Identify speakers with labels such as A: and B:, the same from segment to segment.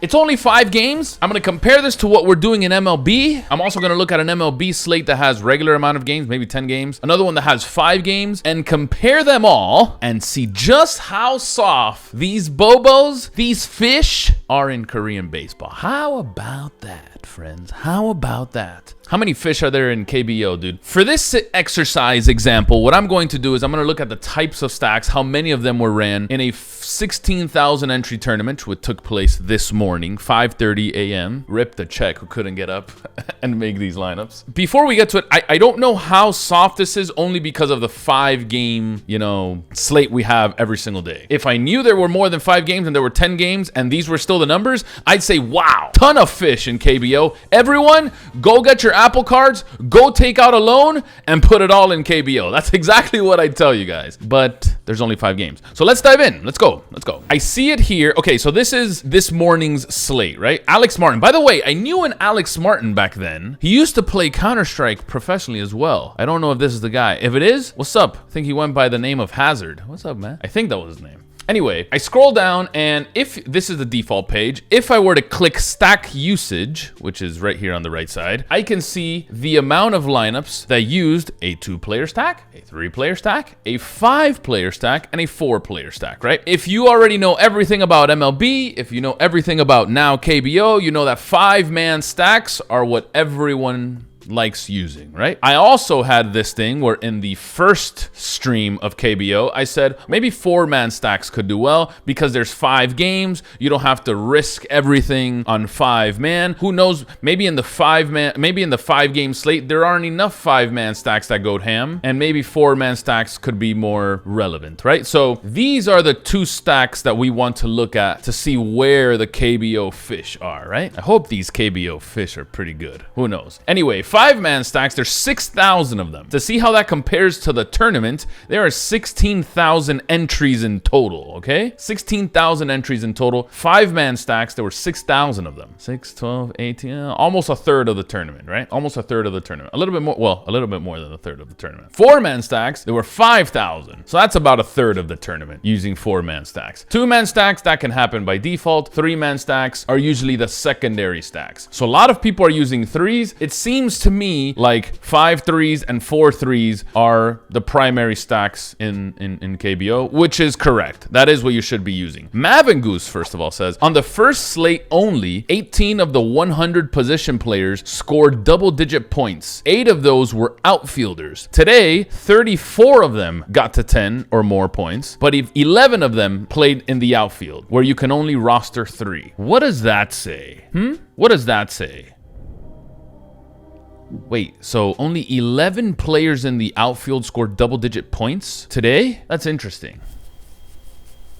A: It's only 5 games. I'm going to compare this to what we're doing in MLB. I'm also going to look at an MLB slate that has regular amount of games, maybe 10 games. Another one that has 5 games, and compare them all and see just how soft these bobos, these fish, are in Korean baseball. How about that, friends? How about that? How many fish are there in KBO, dude? For this exercise example, what I'm going to do is I'm going to look at the types of stacks, how many of them were ran in a 16,000 entry tournament, which took place this morning, 5:30 a.m. Rip the check who couldn't get up and make these lineups. Before we get to it, I don't know how soft this is, only because of the 5-game, slate we have every single day. If I knew there were more than 5 games and there were 10 games and these were still the numbers, I'd say, wow, ton of fish in KBO. Everyone, go get your Apple cards, go take out a loan, and put it all in KBO. That's exactly what I tell you guys. But there's only 5 games. So let's dive in. Let's go. I see it here. Okay, so this is this morning's slate, right? Alex Martin. By the way, I knew an Alex Martin back then. He used to play Counter-Strike professionally as well. I don't know if this is the guy. If it is, what's up? I think he went by the name of Hazard. What's up, man? I think that was his name. Anyway, I scroll down, and if this is the default page, if I were to click stack usage, which is right here on the right side, I can see the amount of lineups that used a 2-player stack, a 3-player stack, a 5-player stack, and a 4-player stack, right? If you already know everything about MLB, if you know everything about now KBO, you know that 5-man stacks are what everyone likes using, right? I also had this thing where in the first stream of KBO, I said maybe 4-man stacks could do well because there's 5 games. You don't have to risk everything on 5-man. Who knows? Maybe in the 5-game slate, there aren't enough 5-man stacks that go ham, and maybe 4-man stacks could be more relevant, right? So these are the 2 stacks that we want to look at to see where the KBO fish are, right? I hope these KBO fish are pretty good. Who knows? Anyway, 5-man stacks, there's 6,000 of them. To see how that compares to the tournament, there are 16,000 entries in total, okay? 16,000 entries in total. 5-man stacks, there were 6,000 of them. 6, 12, 18, almost a third of the tournament, right? Almost a third of the tournament. A little bit more, well, a little bit more than a third of the tournament. 4-man stacks, there were 5,000. So that's about a third of the tournament using 4-man stacks. 2-man stacks, that can happen by default. 3-man stacks are usually the secondary stacks. So a lot of people are using 3s. It seems to me like 5 3s and 4 3s are the primary stacks in KBO, which is correct. That is what you should be using. Mavin Goose, first of all, says, on the first slate only, 18 of the 100 position players scored double-digit points. 8 of those were outfielders. Today, 34 of them got to 10 or more points, but 11 of them played in the outfield, where you can only roster 3. What does that say? What does that say? Wait, so only 11 players in the outfield scored double-digit points today? That's interesting.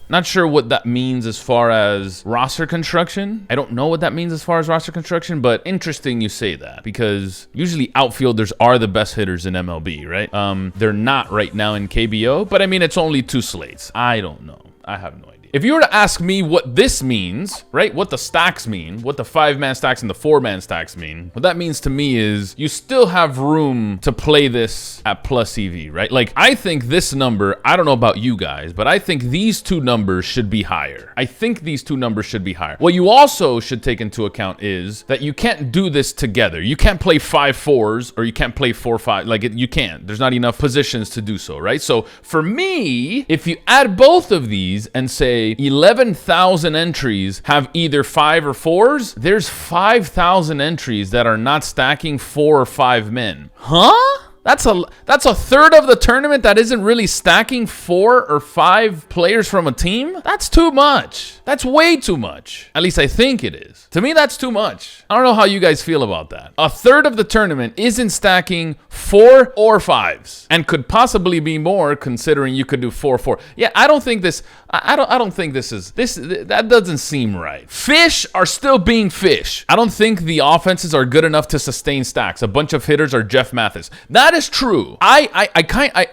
A: Not sure what that means as far as roster construction. I don't know what that means as far as roster construction, but interesting you say that, because usually outfielders are the best hitters in MLB, right? They're not right now in KBO, but I mean, it's only 2 slates. I don't know. I have no idea. If you were to ask me what this means, right, what the stacks mean, what the 5-man stacks and the 4-man stacks mean, what that means to me is you still have room to play this at plus EV, right? Like, I think this number, I don't know about you guys, but I think these 2 numbers should be higher. I think these 2 numbers should be higher. What you also should take into account is that you can't do this together. You can't play 5 4s or you can't play 4 5. Like, you can't. There's not enough positions to do so, right? So for me, if you add both of these and say 11,000 entries have either 5 or 4s, there's 5,000 entries that are not stacking 4 or 5 men. Huh? That's a third of the tournament that isn't really stacking 4 or 5 players from a team? That's too much. That's way too much. At least I think it is. To me, that's too much. I don't know how you guys feel about that. A third of the tournament isn't stacking 4 or 5s, and could possibly be more considering you could do 4-4. Yeah, I don't think this. I don't think this is this. That doesn't seem right. Fish are still being fish. I don't think the offenses are good enough to sustain stacks. A bunch of hitters are Jeff Mathis. That That is true.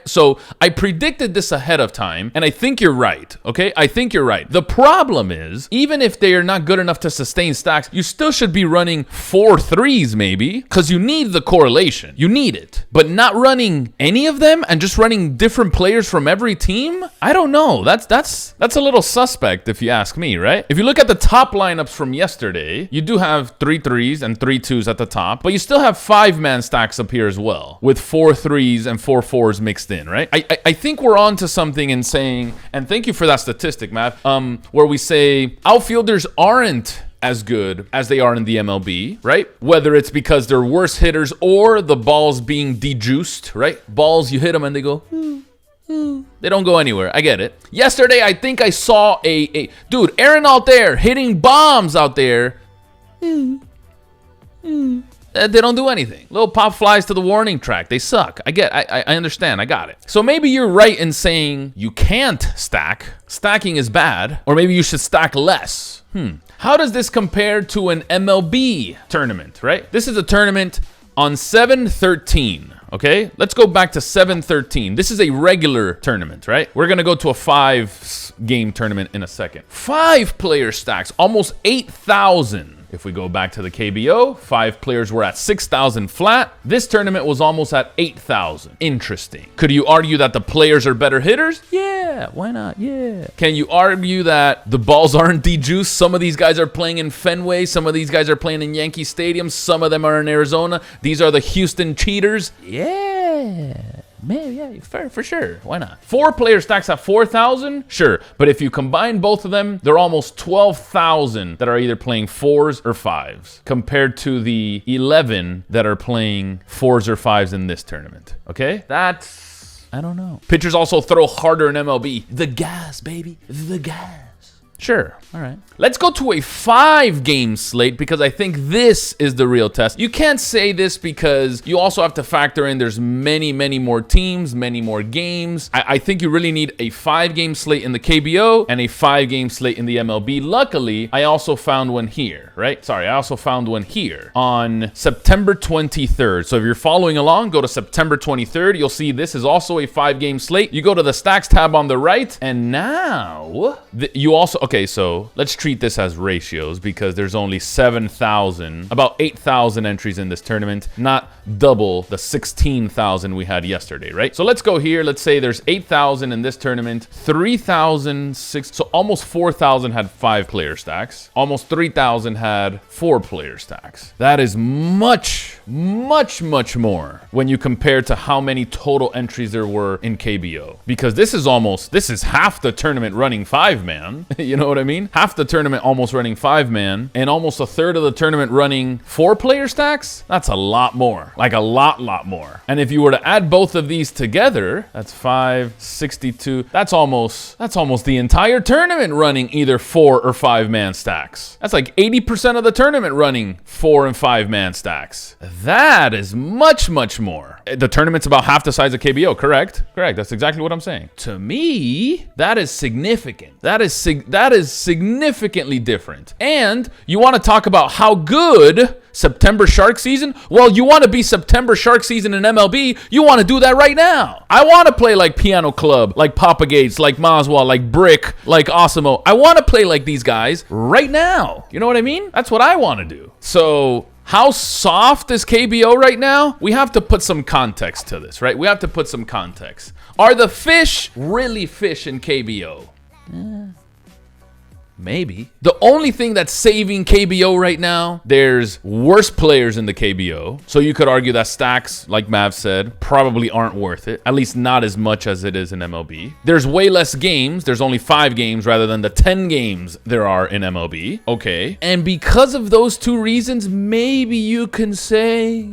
A: So I predicted this ahead of time, and I think you're right. Okay, I think you're right. The problem is, even if they are not good enough to sustain stacks, you still should be running 4 3s maybe, because you need the correlation. You need it. But not running any of them and just running different players from every team? I don't know. That's a little suspect if you ask me, right? If you look at the top lineups from yesterday, you do have 3 3s and 3 2s at the top, but you still have 5-man stacks up here as well, with 4 3s and 4 4s mixed in, right? I think we're on to something in saying, and thank you for that statistic, Matt, where we say outfielders aren't as good as they are in the MLB, right? Whether it's because they're worse hitters or the ball's being dejuiced, right? Balls, you hit them and they go, they don't go anywhere. I get it. Yesterday, I think I saw a dude, Aaron out there hitting bombs out there. They don't do anything. Little pop flies to the warning track. They suck. I understand. I got it. So maybe you're right in saying you can't stack. Stacking is bad. Or maybe you should stack less. How does this compare to an MLB tournament, right? This is a tournament on 7/13. Okay, let's go back to 7/13. This is a regular tournament, right? We're going to go to a 5-game tournament in a second. 5-player stacks, almost 8,000. If we go back to the KBO, 5 players were at 6,000 flat. This tournament was almost at 8,000. Interesting. Could you argue that the players are better hitters? Yeah, why not? Yeah. Can you argue that the balls aren't dejuiced? Some of these guys are playing in Fenway. Some of these guys are playing in Yankee Stadium. Some of them are in Arizona. These are the Houston Cheaters. Yeah. Man, yeah, for sure. Why not? 4-player stacks at 4,000? Sure. But if you combine both of them, they're almost 12,000 that are either playing 4s or 5s compared to the 11 that are playing 4s or 5s in this tournament. Okay? That's, I don't know. Pitchers also throw harder in MLB. The gas, baby. The gas. Sure. All right. Let's go to a 5-game slate because I think this is the real test. You can't say this because you also have to factor in there's many more teams, many more games. I think you really need a 5-game slate in the KBO and a 5-game slate in the MLB. Luckily, I also found one here, right? Sorry, I also found one here on September 23rd. So if you're following along, go to September 23rd. You'll see this is also a 5-game slate. You go to the stacks tab on the right, and now you also... Okay, so let's treat this as ratios because there's only 7,000, about 8,000 entries in this tournament, not double the 16,000 we had yesterday, right? So let's go here. Let's say there's 8,000 in this tournament, 3,006, so almost 4,000 had 5-player stacks. Almost 3,000 had 4-player stacks. That is much more when you compare to how many total entries there were in KBO. Because this is half the tournament running 5-man. You know what I mean? Half the tournament almost running 5-man and almost a third of the tournament running 4-player stacks. That's a lot more, like a lot more. And if you were to add both of these together, that's 562. That's almost the entire tournament running either 4 or 5-man stacks. That's like 80% of the tournament running 4 and 5-man stacks. That is much more. The tournament's about half the size of KBO, correct? Correct. That's exactly what I'm saying. To me, that is significant. That is significantly different. And you want to talk about how good September Shark season? Well, you want to be September Shark season in MLB, you want to do that right now. I want to play like Piano Club, like Papa Gates, like Maswa, like Brick, like Osimo. I want to play like these guys right now. You know what I mean? That's what I want to do. So how soft is KBO right now? We have to put some context to this, right? We have to put some context. Are the fish really fish in KBO? Maybe. The only thing that's saving KBO right now, there's worse players in the KBO. So you could argue that stacks, like Mav said, probably aren't worth it. At least not as much as it is in MLB. There's way less games. There's only 5 games rather than the 10 games there are in MLB. Okay. And because of those 2 reasons, maybe you can say,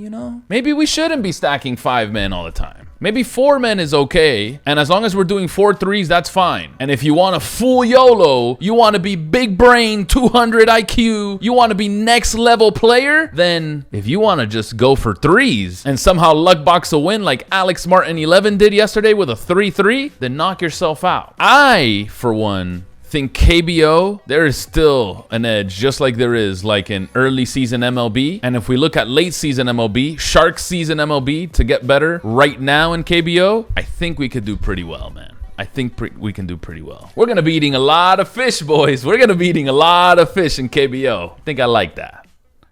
A: maybe we shouldn't be stacking 5-man all the time. Maybe 4-men is okay, and as long as we're doing 4 3s, that's fine. And if you want a full YOLO, you want to be big brain, 200 IQ, you want to be next level player, then if you want to just go for 3s and somehow luck box a win like Alex Martin 11 did yesterday with a 3-3, then knock yourself out. I, for one, think KBO, there is still an edge, just like there is like in early season MLB. And if we look at late season MLB, Shark season MLB to get better right now in KBO, I think we could do pretty well, man. I think we can do pretty well. We're going to be eating a lot of fish, boys. We're going to be eating a lot of fish in KBO. I think I like that.